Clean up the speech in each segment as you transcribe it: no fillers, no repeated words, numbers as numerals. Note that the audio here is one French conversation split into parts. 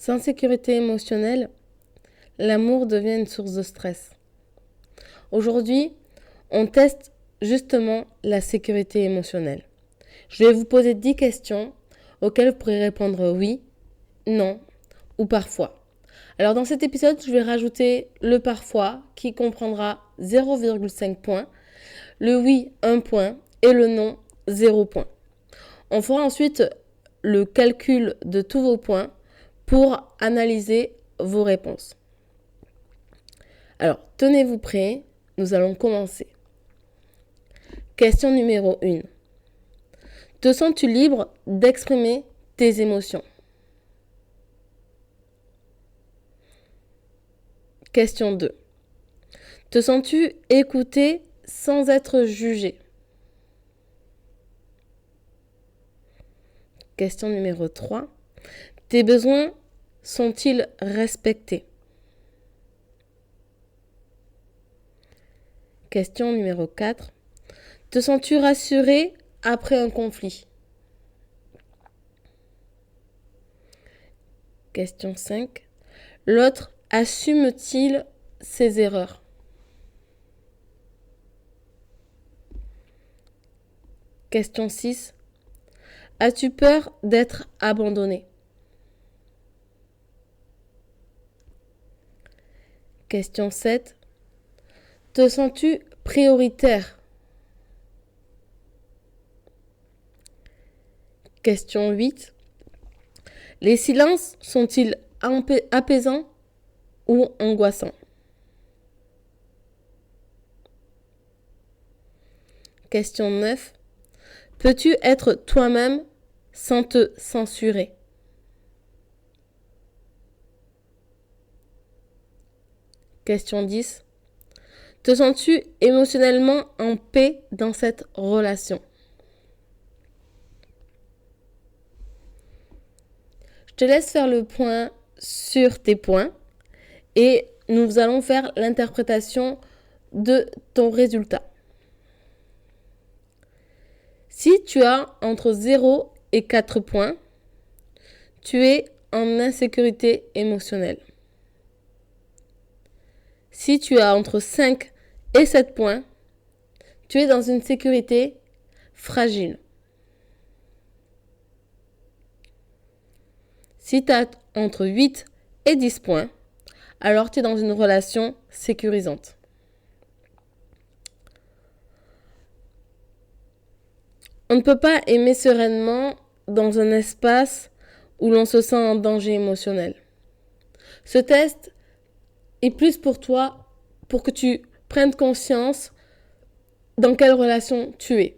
Sans sécurité émotionnelle, l'amour devient une source de stress. Aujourd'hui, on teste justement la sécurité émotionnelle. Je vais vous poser 10 questions auxquelles vous pourrez répondre oui, non ou parfois. Alors dans cet épisode, je vais rajouter le parfois qui comprendra 0,5 points, le oui 1 point et le non 0 point. On fera ensuite le calcul de tous vos points pour analyser vos réponses. Alors, tenez-vous prêts, nous allons commencer. Question numéro 1. Te sens-tu libre d'exprimer tes émotions? Question 2. Te sens-tu écouté sans être jugé? Question numéro 3. Tes besoins sont-ils respectés? Question numéro 4. Te sens-tu rassuré après un conflit? Question 5. L'autre assume-t-il ses erreurs? Question 6. As-tu peur d'être abandonné? Question 7. Te sens-tu prioritaire? Question 8. Les silences sont-ils apaisants ou angoissants? Question 9. Peux-tu être toi-même sans te censurer? Question 10. Te sens-tu émotionnellement en paix dans cette relation? Je te laisse faire le point sur tes points et nous allons faire l'interprétation de ton résultat. Si tu as entre 0 et 4 points, tu es en insécurité émotionnelle. Si tu as entre 5 et 7 points, tu es dans une sécurité fragile. Si tu as entre 8 et 10 points, alors tu es dans une relation sécurisante. On ne peut pas aimer sereinement dans un espace où l'on se sent en danger émotionnel. Ce test est plus pour toi, pour que tu prennes conscience dans quelle relation tu es.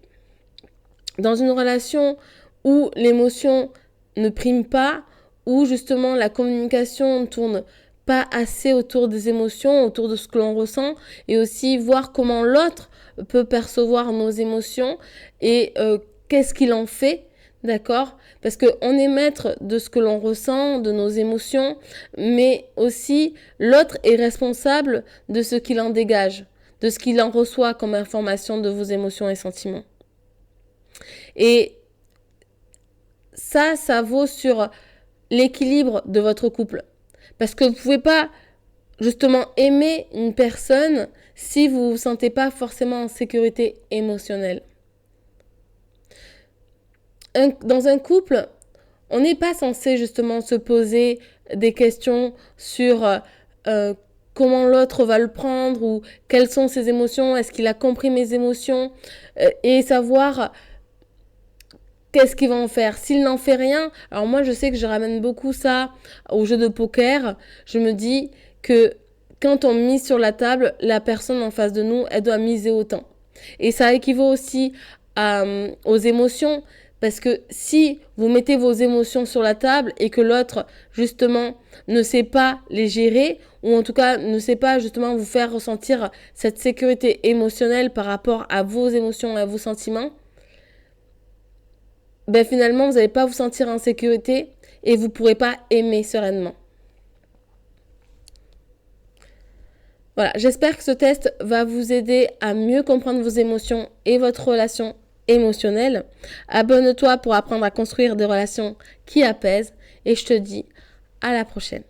Dans une relation où l'émotion ne prime pas, où justement la communication ne tourne pas assez autour des émotions, autour de ce que l'on ressent, et aussi voir comment l'autre peut percevoir nos émotions et qu'est-ce qu'il en fait, d'accord? Parce qu'on est maître de ce que l'on ressent, de nos émotions, mais aussi l'autre est responsable de ce qu'il en dégage, de ce qu'il en reçoit comme information de vos émotions et sentiments. Et ça vaut sur l'équilibre de votre couple. Parce que vous ne pouvez pas justement aimer une personne si vous ne vous sentez pas forcément en sécurité émotionnelle. Dans un couple, on n'est pas censé justement se poser des questions sur comment l'autre va le prendre ou quelles sont ses émotions, est-ce qu'il a compris mes émotions et savoir qu'est-ce qu'il va en faire. S'il n'en fait rien, alors moi je sais que je ramène beaucoup ça au jeu de poker, je me dis que quand on mise sur la table, la personne en face de nous, elle doit miser autant. Et ça équivaut aussi aux émotions, parce que si vous mettez vos émotions sur la table et que l'autre, justement, ne sait pas les gérer, ou en tout cas ne sait pas justement vous faire ressentir cette sécurité émotionnelle par rapport à vos émotions et à vos sentiments, ben finalement, vous n'allez pas vous sentir en sécurité et vous ne pourrez pas aimer sereinement. Voilà, j'espère que ce test va vous aider à mieux comprendre vos émotions et votre relation émotionnelle. Abonne-toi pour apprendre à construire des relations qui apaisent et je te dis À la prochaine.